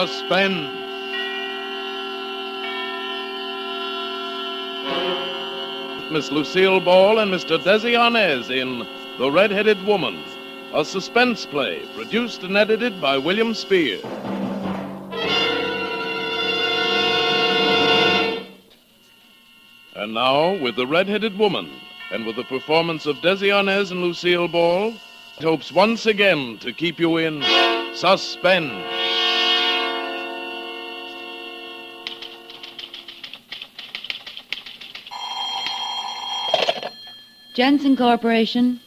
Suspense. Miss Lucille Ball and Mr. Desi Arnaz in The Red-Headed Woman, a suspense play produced and edited by William Spear. And now, with The Red-Headed Woman, and with the performance of Desi Arnaz and Lucille Ball, it hopes once again to keep you in suspense. Jensen Corporation.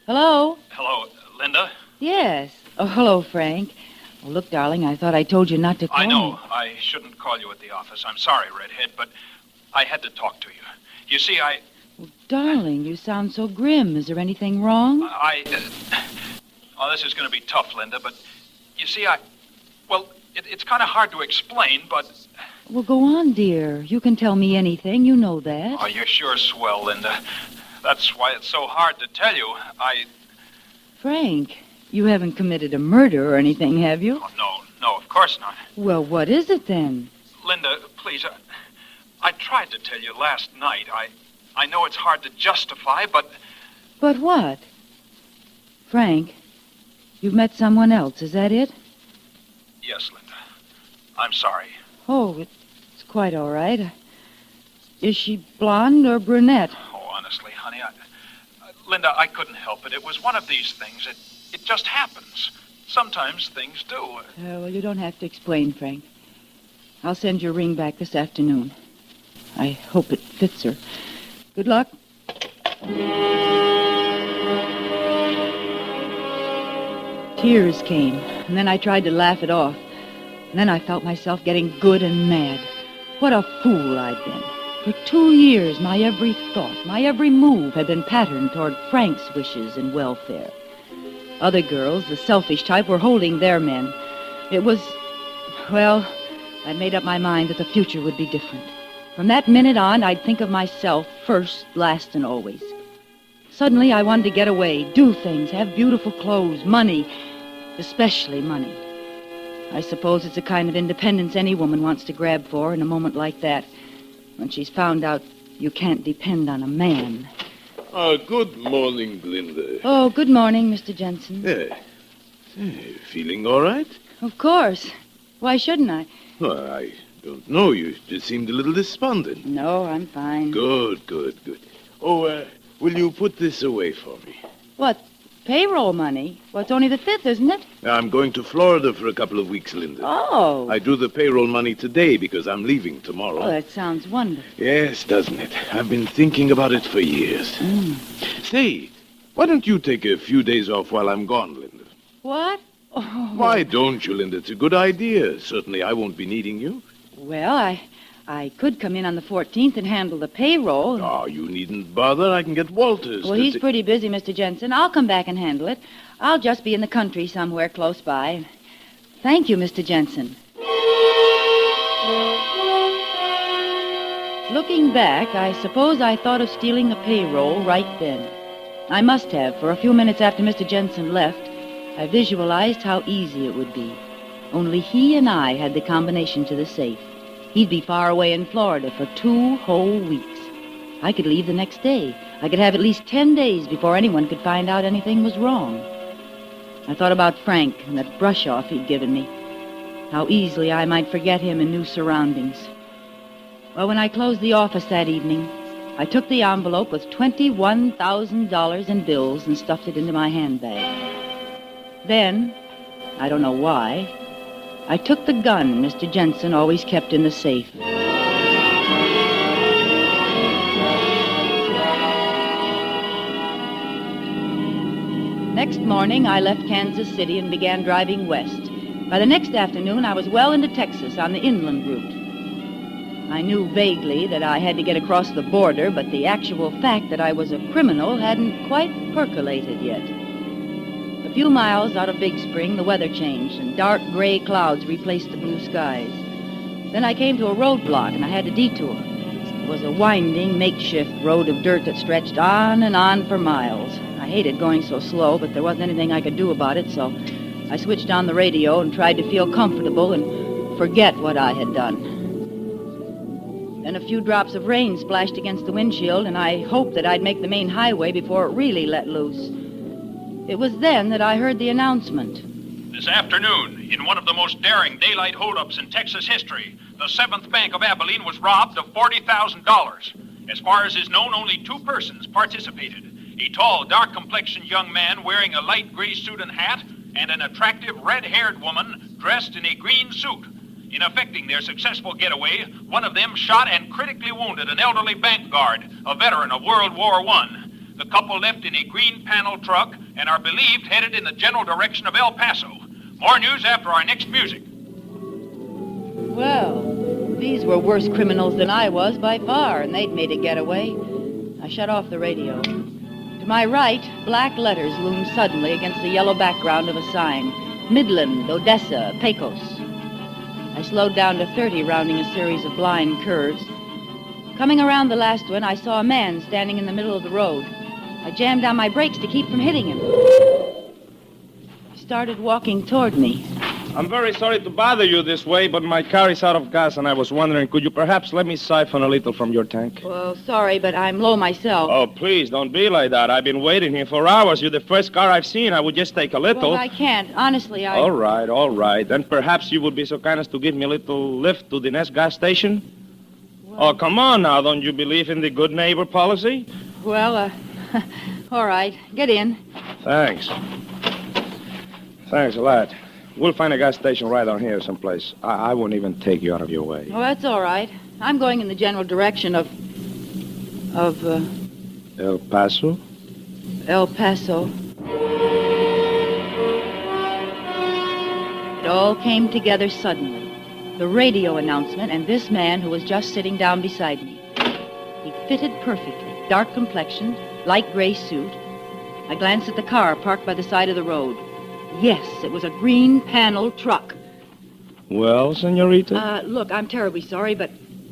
Hello? Hello, Linda? Yes. Oh, hello, Frank. Oh, look, darling, I thought I told you not to call I know. me. I shouldn't call you at the office. I'm sorry, Redhead, but I had to talk to you. You see, Oh, darling, you sound so grim. Is there anything wrong? Oh, this is going to be tough, Linda, but you see, it's kind of hard to explain, but... Well, go on, dear. You can tell me anything. You know that. Oh, you're sure swell, Linda. That's why it's so hard to tell you. Frank, you haven't committed a murder or anything, have you? Oh, no, of course not. Well, what is it then? Linda, please, I tried to tell you last night. I know it's hard to justify, but... But what? Frank, you've met someone else, is that it? Yes, Linda. I'm sorry. Oh, it's quite all right. Is she blonde or brunette? Oh, honestly, honey, Linda, I couldn't help it. It was one of these things. It just happens. Sometimes things do. Well, you don't have to explain, Frank. I'll send your ring back this afternoon. I hope it fits her. Good luck. Tears came, and then I tried to laugh it off. And then I felt myself getting good and mad. What a fool I'd been. For 2 years, my every thought, my every move had been patterned toward Frank's wishes and welfare. Other girls, the selfish type, were holding their men. It was... Well, I made up my mind that the future would be different. From that minute on, I'd think of myself first, last, and always. Suddenly, I wanted to get away, do things, have beautiful clothes, money, especially money. I suppose it's a kind of independence any woman wants to grab for in a moment like that, when she's found out you can't depend on a man. Good morning, Linda. Oh, good morning, Mr. Jensen. Feeling all right? Of course. Why shouldn't I? Well, I don't know. You just seemed a little despondent. No, I'm fine. Good. Oh, will you put this away for me? What? Payroll money? Well, it's only the 5th, isn't it? I'm going to Florida for a couple of weeks, Linda. Oh. I do the payroll money today because I'm leaving tomorrow. Oh, that sounds wonderful. Yes, doesn't it? I've been thinking about it for years. Say, why don't you take a few days off while I'm gone, Linda? What? Oh. Why don't you, Linda? It's a good idea. Certainly I won't be needing you. Well, I could come in on the 14th and handle the payroll. Oh, you needn't bother. I can get Walters. Well, he's pretty busy, Mr. Jensen. I'll come back and handle it. I'll just be in the country somewhere close by. Thank you, Mr. Jensen. Looking back, I suppose I thought of stealing the payroll right then. I must have, for a few minutes after Mr. Jensen left, I visualized how easy it would be. Only he and I had the combination to the safe. He'd be far away in Florida for 2 whole weeks. I could leave the next day. I could have at least 10 days before anyone could find out anything was wrong. I thought about Frank and that brush-off he'd given me. How easily I might forget him in new surroundings. Well, when I closed the office that evening, I took the envelope with $21,000 in bills and stuffed it into my handbag. Then, I don't know why, I took the gun Mr. Jensen always kept in the safe. Next morning, I left Kansas City and began driving west. By the next afternoon, I was well into Texas on the inland route. I knew vaguely that I had to get across the border, but the actual fact that I was a criminal hadn't quite percolated yet. A few miles out of Big Spring, the weather changed, and dark gray clouds replaced the blue skies. Then I came to a roadblock, and I had to detour. It was a winding, makeshift road of dirt that stretched on and on for miles. I hated going so slow, but there wasn't anything I could do about it, so I switched on the radio and tried to feel comfortable and forget what I had done. Then a few drops of rain splashed against the windshield, and I hoped that I'd make the main highway before it really let loose. It was then that I heard the announcement. This afternoon, in one of the most daring daylight holdups in Texas history, the 7th Bank of Abilene was robbed of $40,000. As far as is known, only 2 persons participated. A tall, dark-complexioned young man wearing a light gray suit and hat, and an attractive red-haired woman dressed in a green suit. In effecting their successful getaway, one of them shot and critically wounded an elderly bank guard, a veteran of World War I. The couple left in a green panel truck and are believed headed in the general direction of El Paso. More news after our next music. Well, these were worse criminals than I was by far, and they'd made a getaway. I shut off the radio. To my right, black letters loomed suddenly against the yellow background of a sign. Midland, Odessa, Pecos. I slowed down to 30, rounding a series of blind curves. Coming around the last one, I saw a man standing in the middle of the road. I jammed down my brakes to keep from hitting him. He started walking toward me. I'm very sorry to bother you this way, but my car is out of gas, and I was wondering, could you perhaps let me siphon a little from your tank? Well, sorry, but I'm low myself. Oh, please, don't be like that. I've been waiting here for hours. You're the first car I've seen. I would just take a little. Well, I can't. Honestly, All right. Then perhaps you would be so kind as to give me a little lift to the next gas station? Well, Oh, come on now. Don't you believe in the good neighbor policy? Well, all right. Get in. Thanks. Thanks a lot. We'll find a gas station right on here someplace. I won't even take you out of your way. Well, that's all right. I'm going in the general direction of El Paso? El Paso. It all came together suddenly. The radio announcement and this man who was just sitting down beside me. He fitted perfectly. Dark complexioned, light gray suit. I glanced at the car parked by the side of the road. Yes, it was a green panel truck. Well, senorita? Look, I'm terribly sorry, but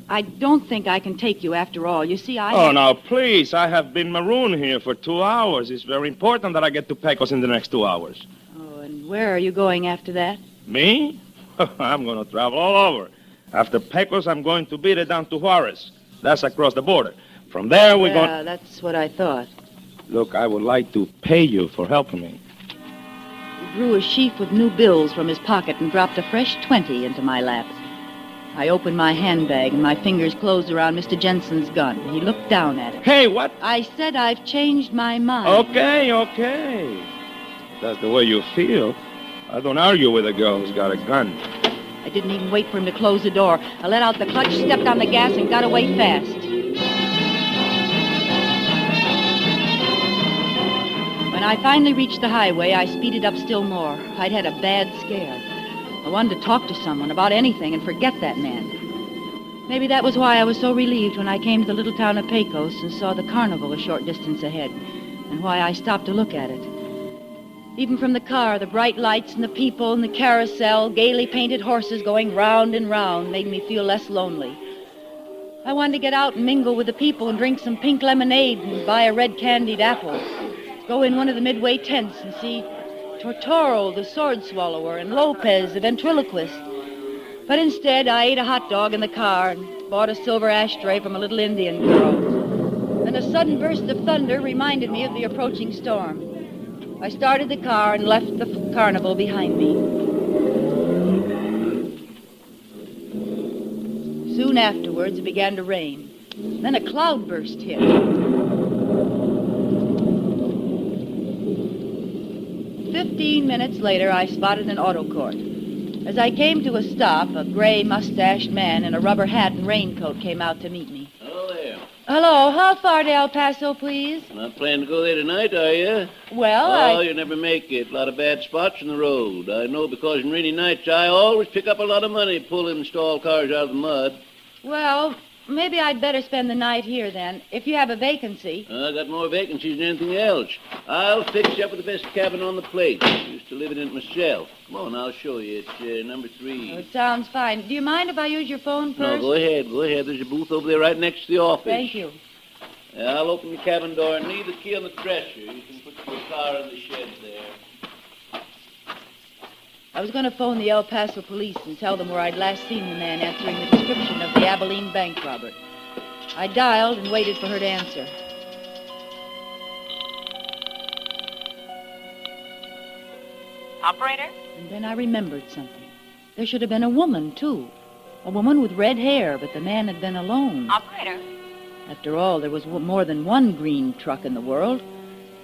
I don't think I can take you after all. You see, Oh, now, please. I have been marooned here for 2 hours. It's very important that I get to Pecos in the next 2 hours. Oh, and where are you going after that? Me? I'm going to travel all over. After Pecos, I'm going to beat it down to Juarez. That's across the border. From there, we're going... Yeah, that's what I thought. Look, I would like to pay you for helping me. He drew a sheaf with new bills from his pocket and dropped a fresh 20 into my lap. I opened my handbag and my fingers closed around Mr. Jensen's gun. He looked down at it. Hey, what? I said I've changed my mind. Okay. That's the way you feel. I don't argue with a girl who's got a gun. I didn't even wait for him to close the door. I let out the clutch, stepped on the gas, and got away fast. When I finally reached the highway, I speeded up still more. I'd had a bad scare. I wanted to talk to someone about anything and forget that man. Maybe that was why I was so relieved when I came to the little town of Pecos and saw the carnival a short distance ahead, and why I stopped to look at it. Even from the car, the bright lights and the people and the carousel, gaily painted horses going round and round made me feel less lonely. I wanted to get out and mingle with the people and drink some pink lemonade and buy a red candied apple. Go in one of the midway tents and see Tortoro, the sword swallower, and Lopez, the ventriloquist. But instead, I ate a hot dog in the car and bought a silver ashtray from a little Indian girl. Then a sudden burst of thunder reminded me of the approaching storm. I started the car and left the carnival behind me. Soon afterwards, it began to rain. Then a cloudburst hit. 15 minutes later, I spotted an auto court. As I came to a stop, a gray, mustached man in a rubber hat and raincoat came out to meet me. Hello there. Hello, how far to El Paso, please? Not planning to go there tonight, are you? Well, You never make it. A lot of bad spots in the road. I know because in rainy nights I always pick up a lot of money pulling stalled cars out of the mud. Well, maybe I'd better spend the night here then, if you have a vacancy. I got more vacancies than anything else. I'll fix you up with the best cabin on the place. Used to live in it myself. Come on, I'll show you. It's number 3. Oh, it sounds fine. Do you mind if I use your phone No, first? go ahead. There's a booth over there right next to the office. Thank you. I'll open the cabin door and leave the key on the dresser. You can put your car in the shed there. I was going to phone the El Paso police and tell them where I'd last seen the man answering the description of the Abilene bank robber. I dialed and waited for her to answer. Operator? And then I remembered something. There should have been a woman, too. A woman with red hair, but the man had been alone. Operator? After all, there was more than one green truck in the world.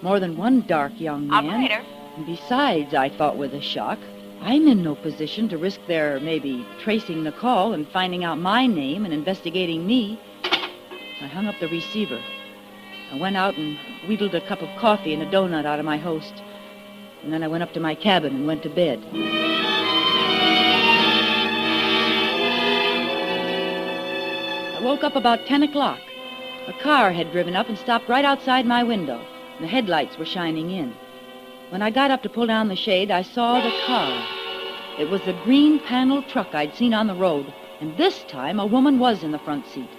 More than one dark young man. Operator? And besides, I thought with a shock, I'm in no position to risk their maybe tracing the call and finding out my name and investigating me. I hung up the receiver. I went out and wheedled a cup of coffee and a donut out of my host. And then I went up to my cabin and went to bed. I woke up about 10 o'clock. A car had driven up and stopped right outside my window. The headlights were shining in. When I got up to pull down the shade, I saw the car. It was the green panel truck I'd seen on the road, and this time a woman was in the front seat.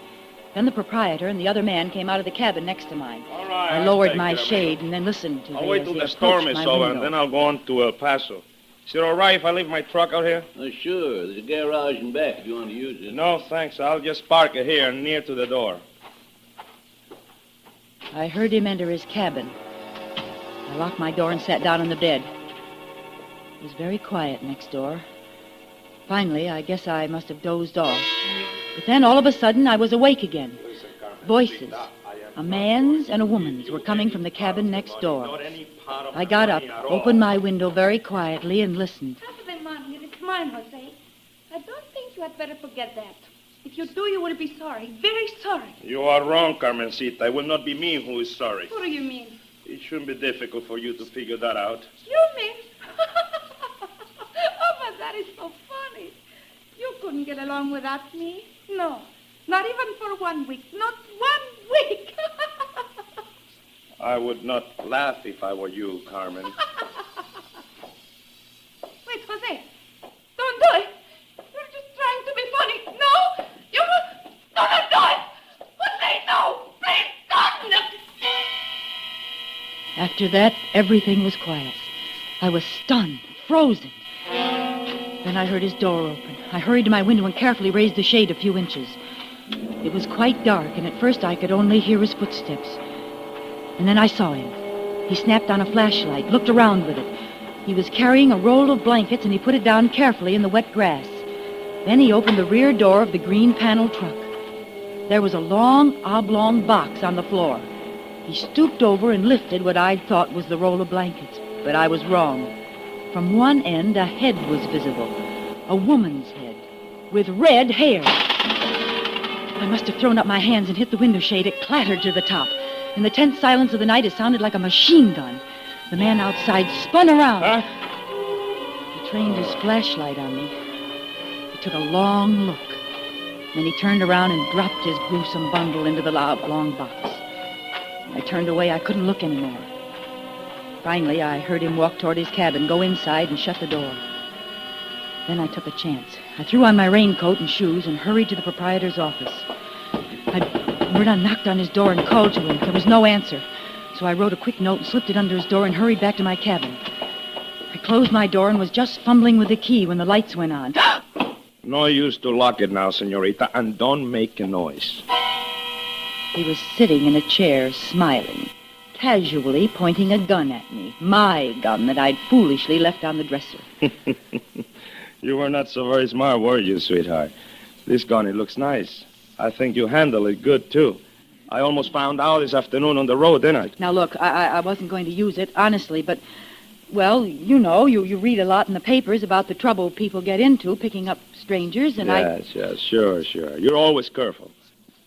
Then the proprietor and the other man came out of the cabin next to mine. All right. I lowered my shade and then listened to them. I'll wait till the storm is over, and then I'll go on to El Paso. Is it all right if I leave my truck out here? Oh, sure. There's a garage in back if you want to use it. No, thanks. I'll just park it here near to the door. I heard him enter his cabin. I locked my door and sat down on the bed. It was very quiet next door. Finally, I guess I must have dozed off. But then, all of a sudden, I was awake again. Voices, a man's and a woman's, were coming from the cabin next door. I got up, opened my window very quietly, and listened. Half of the money, it's mine, Jose. I don't think you had better forget that. If you do, you will be sorry. Very sorry. You are wrong, Carmencita. It will not be me who is sorry. What do you mean? It shouldn't be difficult for you to figure that out. You mean? Oh, but that is so funny. You couldn't get along without me. No. Not even for 1 week. Not 1 week. I would not laugh if I were you, Carmen. Wait, Jose. Don't do it. You're just trying to be funny. No. You don't do it. Jose, no. Please don't. After that, everything was quiet. I was stunned, frozen. Then I heard his door open. I hurried to my window and carefully raised the shade a few inches. It was quite dark, and at first I could only hear his footsteps. And then I saw him. He snapped on a flashlight, looked around with it. He was carrying a roll of blankets, and he put it down carefully in the wet grass. Then he opened the rear door of the green panel truck. There was a long, oblong box on the floor. He stooped over and lifted what I'd thought was the roll of blankets, but I was wrong. From one end, a head was visible. A woman's head, with red hair. I must have thrown up my hands and hit the window shade. It clattered to the top. In the tense silence of the night, it sounded like a machine gun. The man outside spun around. Huh? He trained his flashlight on me. He took a long look. Then he turned around and dropped his gruesome bundle into the long box. I turned away. I couldn't look anymore. Finally, I heard him walk toward his cabin, go inside, and shut the door. Then I took a chance. I threw on my raincoat and shoes and hurried to the proprietor's office. I knocked on his door and called to him. There was no answer. So I wrote a quick note and slipped it under his door and hurried back to my cabin. I closed my door and was just fumbling with the key when the lights went on. No use to lock it now, senorita, and don't make a noise. He was sitting in a chair, smiling, casually pointing a gun at me. My gun that I'd foolishly left on the dresser. You were not so very smart, were you, sweetheart? This gun, it looks nice. I think you handle it good, too. I almost found out this afternoon on the road, didn't I? Now, look, I wasn't going to use it, honestly, but, well, you know, you read a lot in the papers about the trouble people get into picking up strangers, and Yes, sure. You're always careful.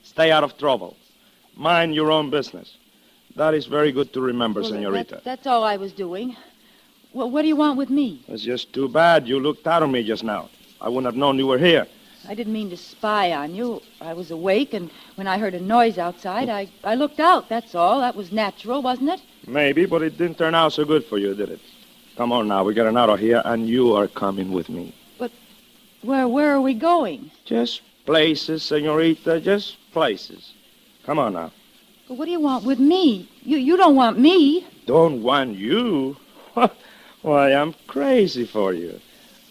Stay out of trouble. Mind your own business. That is very good to remember, senorita. That's all I was doing. Well, what do you want with me? It's just too bad you looked out on me just now. I wouldn't have known you were here. I didn't mean to spy on you. I was awake, and when I heard a noise outside, I looked out, that's all. That was natural, wasn't it? Maybe, but it didn't turn out so good for you, did it? Come on now, we're getting out of here, and you are coming with me. But where are we going? Just places, senorita, just places. Come on now. But what do you want with me? You don't want me. Don't want you? Why, I'm crazy for you.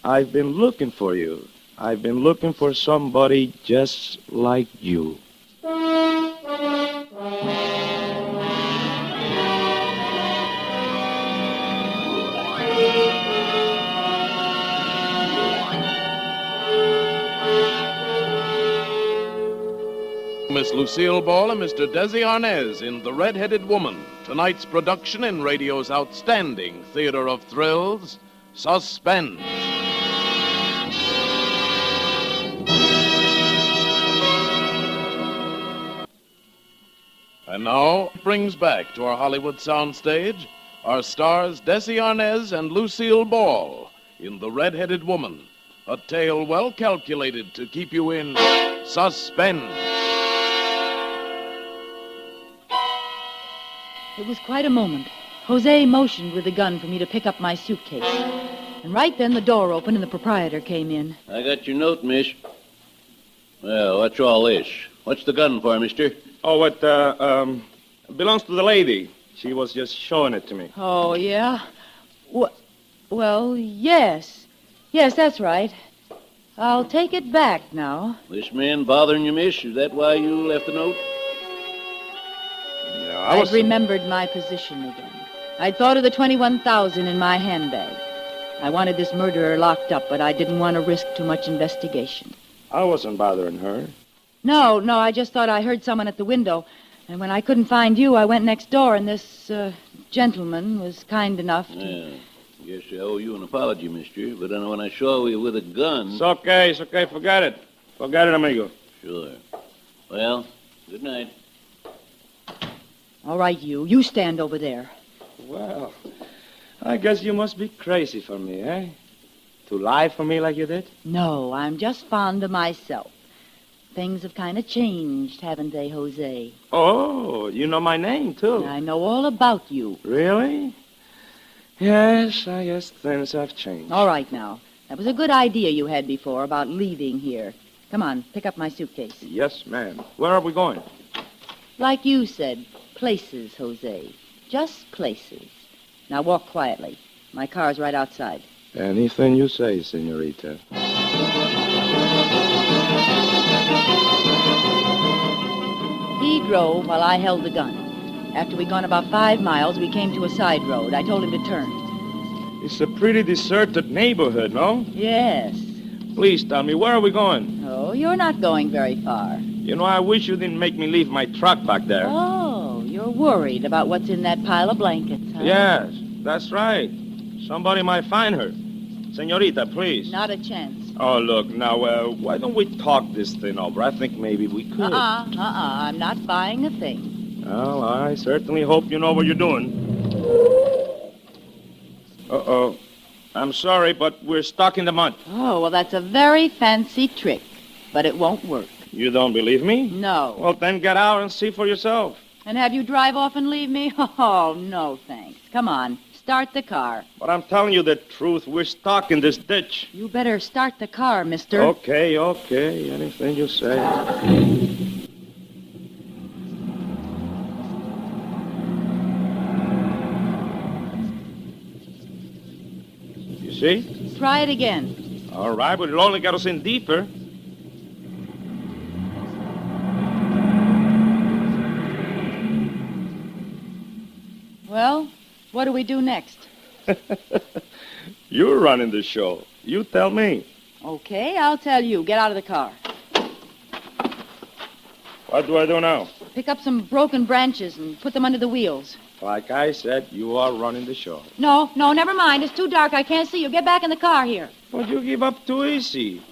I've been looking for you. I've been looking for somebody just like you. Miss Lucille Ball and Mr. Desi Arnaz in The Red-Headed Woman, tonight's production in radio's outstanding theater of thrills, Suspense. And now, brings back to our Hollywood soundstage our stars Desi Arnaz and Lucille Ball in The Red-Headed Woman, a tale well calculated to keep you in suspense. It was quite a moment. Jose motioned with the gun for me to pick up my suitcase. And right then the door opened and the proprietor came in. I got your note, miss. Well, what's all this? What's the gun for, mister? Oh, it belongs to the lady. She was just showing it to me. Oh, yeah? Well, yes. Yes, that's right. I'll take it back now. This man bothering you, miss? Is that why you left the note? Yeah, I'd remembered my position again. I'd thought of the $21,000 in my handbag. I wanted this murderer locked up, but I didn't want to risk too much investigation. I wasn't bothering her. No, I just thought I heard someone at the window. And when I couldn't find you, I went next door, and this gentleman was kind enough to... Yeah, guess I owe you an apology, mister. But then when I saw you with a gun... It's okay. Forget it. Forget it, amigo. Sure. Well, good night. All right, you stand over there. Well, I guess you must be crazy for me, eh? To lie for me like you did? No, I'm just fond of myself. Things have kind of changed, haven't they, Jose? Oh, you know my name, too. I know all about you. Really? Yes, I guess things have changed. All right, now. That was a good idea you had before about leaving here. Come on, pick up my suitcase. Yes, ma'am. Where are we going? Like you said, places, Jose. Just places. Now walk quietly. My car's right outside. Anything you say, senorita. He drove while I held the gun. After we'd gone about 5 miles, we came to a side road. I told him to turn. It's a pretty deserted neighborhood, no? Yes. Please tell me, where are we going? Oh, you're not going very far. You know, I wish you didn't make me leave my truck back there. Oh, you're worried about what's in that pile of blankets, huh? Yes, that's right. Somebody might find her. Senorita, please. Not a chance. Oh, look, now, why don't we talk this thing over? I think maybe we could. I'm not buying a thing. Well, I certainly hope you know what you're doing. Uh-oh. I'm sorry, but we're stuck in the mud. Oh, well, that's a very fancy trick, but it won't work. You don't believe me? No. Well, then get out and see for yourself. And have you drive off and leave me? Oh, no, thanks. Come on, start the car. But I'm telling you the truth. We're stuck in this ditch. You better start the car, mister. Okay. Anything you say. You see? Try it again. All right, but it'll only get us in deeper. Well, what do we do next? You're running the show. You tell me. Okay, I'll tell you. Get out of the car. What do I do now? Pick up some broken branches and put them under the wheels. Like I said, you are running the show. No, never mind. It's too dark. I can't see you. Get back in the car here. But you give up too easy.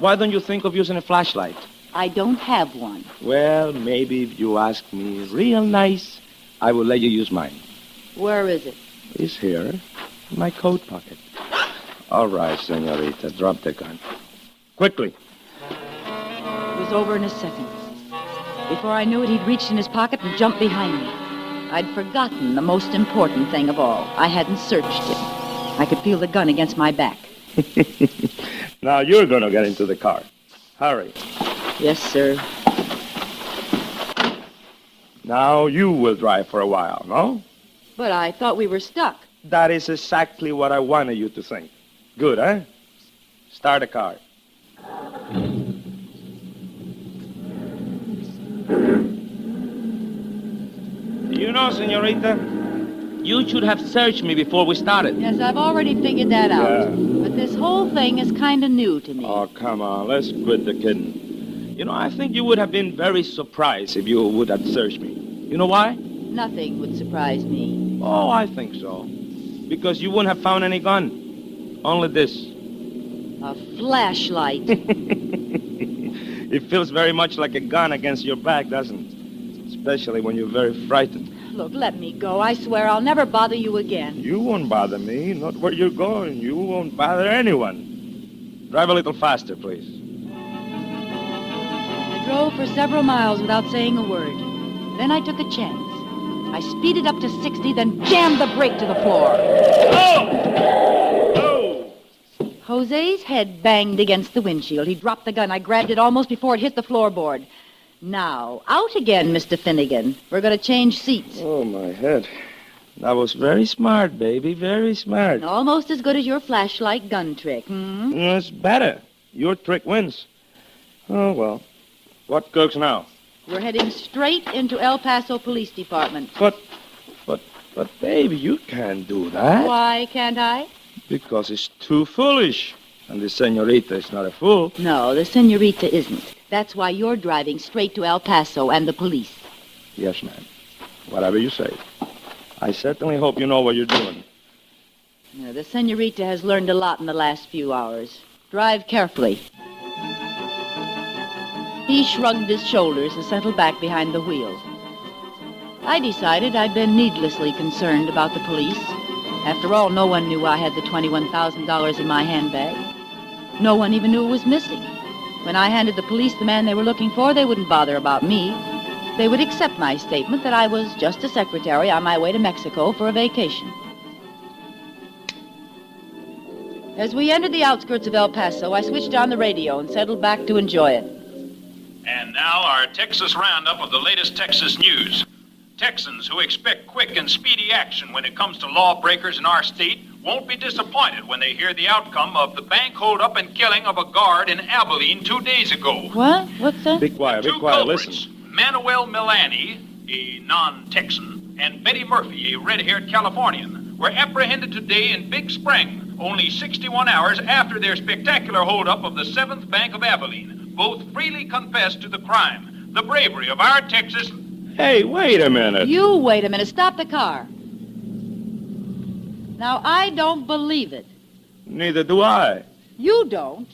Why don't you think of using a flashlight? I don't have one. Well, maybe if you ask me real nice, I will let you use mine. Where is it? It's here, in my coat pocket. All right, senorita, drop the gun. Quickly. It was over in a second. Before I knew it, he'd reached in his pocket and jumped behind me. I'd forgotten the most important thing of all. I hadn't searched him. I could feel the gun against my back. Now you're going to get into the car. Hurry. Yes, sir. Now you will drive for a while, no? But I thought we were stuck. That is exactly what I wanted you to think. Good, eh? Start the car. You know, senorita, you should have searched me before we started. Yes, I've already figured that out. Yeah. But this whole thing is kind of new to me. Oh, come on. Let's quit the kidding. You know, I think you would have been very surprised if you would have searched me. You know why? Nothing would surprise me. Oh, I think so. Because you wouldn't have found any gun. Only this. A flashlight. It feels very much like a gun against your back, doesn't it? Especially when you're very frightened. Look, let me go. I swear I'll never bother you again. You won't bother me, not where you're going. You won't bother anyone. Drive a little faster, please. I drove for several miles without saying a word. Then I took a chance. I speeded up to 60, then jammed the brake to the floor. Oh! Jose's head banged against the windshield. He dropped the gun. I grabbed it almost before it hit the floorboard. Now, out again, Mr. Finnegan. We're going to change seats. Oh, my head. That was very smart, baby, very smart. Almost as good as your flashlight gun trick, hmm? It's better. Your trick wins. Oh, well. What cooks now? We're heading straight into El Paso Police Department. But, baby, you can't do that. Why can't I? Because it's too foolish. And the senorita is not a fool. No, the senorita isn't. That's why you're driving straight to El Paso and the police. Yes, ma'am. Whatever you say. I certainly hope you know what you're doing. The senorita has learned a lot in the last few hours. Drive carefully. He shrugged his shoulders and settled back behind the wheel. I decided I'd been needlessly concerned about the police. After all, no one knew I had the $21,000 in my handbag. No one even knew it was missing. When I handed the police the man they were looking for, they wouldn't bother about me. They would accept my statement that I was just a secretary on my way to Mexico for a vacation. As we entered the outskirts of El Paso, I switched on the radio and settled back to enjoy it. And now our Texas roundup of the latest Texas news. Texans who expect quick and speedy action when it comes to lawbreakers in our state won't be disappointed when they hear the outcome of the bank holdup and killing of a guard in Abilene 2 days ago. What? What's that? Be quiet, The be two quiet, culprits, listen. Manuel Milani, a non-Texan, and Betty Murphy, a red-haired Californian, were apprehended today in Big Spring, only 61 hours after their spectacular holdup of the 7th Bank of Abilene. Both freely confessed to the crime. The bravery of our Texas... Hey, wait a minute. You wait a minute. Stop the car. Now, I don't believe it. Neither do I. You don't?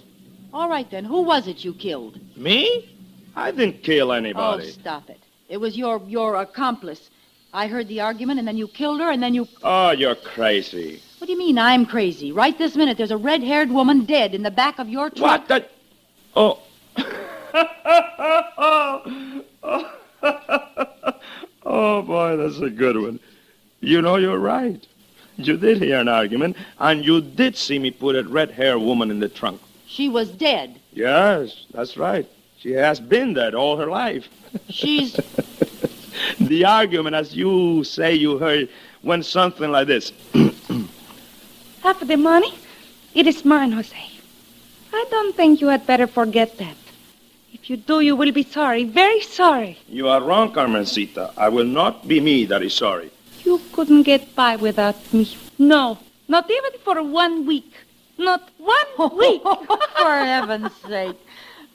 All right, then. Who was it you killed? Me? I didn't kill Oh, anybody. stop it. It was your accomplice. I heard the argument, and then you killed her, and then you... Oh, you're crazy. What do you mean I'm crazy? Right this minute, there's a red-haired woman dead in the back of your truck. What the... Oh. Oh, boy, that's a good one. You know, you're right. You did hear an argument, and you did see me put a red-haired woman in the trunk. She was dead. Yes, that's right. She has been dead all her life. She's... The argument, as you say you heard, went something like this. Half of the money, it is mine, Jose. I don't think you had better forget that. If you do, you will be sorry, very sorry. You are wrong, Carmencita. I will not be me that is sorry. You couldn't get by without me. No, not even for 1 week. Not 1 week. For heaven's sake.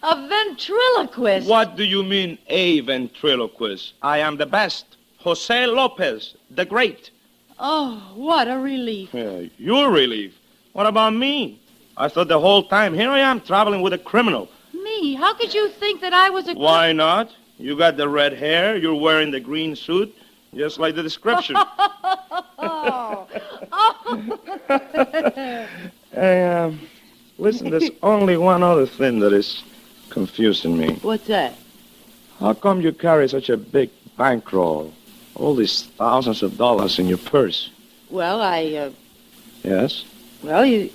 A ventriloquist. What do you mean, a ventriloquist? I am the best. Jose Lopez, the great. Oh, what a relief. Yeah, your relief. What about me? I thought the whole time, here I am traveling with a criminal. Me? How could you think that I was a... Why not? You got the red hair, you're wearing the green suit, just like the description. Oh. Hey, listen, there's only one other thing that is confusing me. What's that? How come you carry such a big bankroll? All these thousands of dollars in your purse. Well, Yes? Well, you...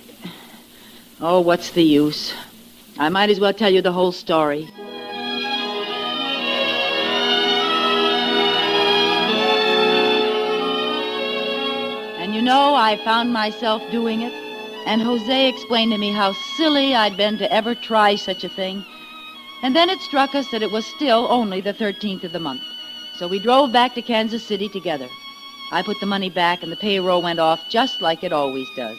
Oh, what's the use? I might as well tell you the whole story. And you know, I found myself doing it. And Jose explained to me how silly I'd been to ever try such a thing. And then it struck us that it was still only the 13th of the month. So we drove back to Kansas City together. I put the money back, and the payroll went off just like it always does.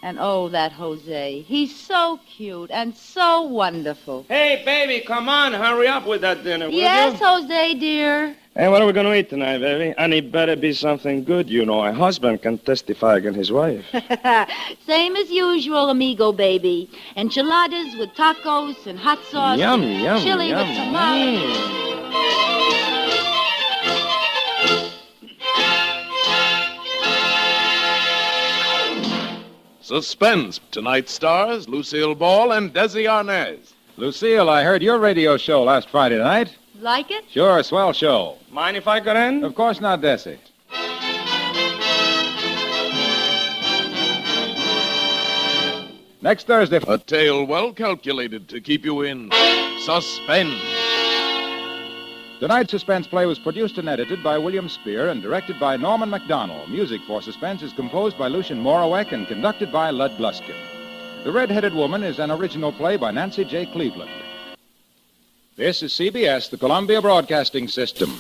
And oh, that Jose. He's so cute and so wonderful. Hey, baby, come on. Hurry up with that dinner, will Yes, you? Jose, dear. Hey, what are we going to eat tonight, baby? And it better be something good, you know. A husband can testify against his wife. Same as usual, amigo, baby. Enchiladas with tacos and hot sauce. Yum, and yum, chili yum. with tamales. Suspense. Tonight's stars, Lucille Ball and Desi Arnaz. Lucille, I heard your radio show last Friday night. Like it? Sure, swell show. Mind if I get in? Of course not, Desi. Next Thursday. A tale well calculated to keep you in suspense. Tonight's Suspense play was produced and edited by William Spear and directed by Norman MacDonald. Music for Suspense is composed by Lucien Morawek and conducted by Lud Gluskin. The Red-Headed Woman is an original play by Nancy J. Cleveland. This is CBS, the Columbia Broadcasting System.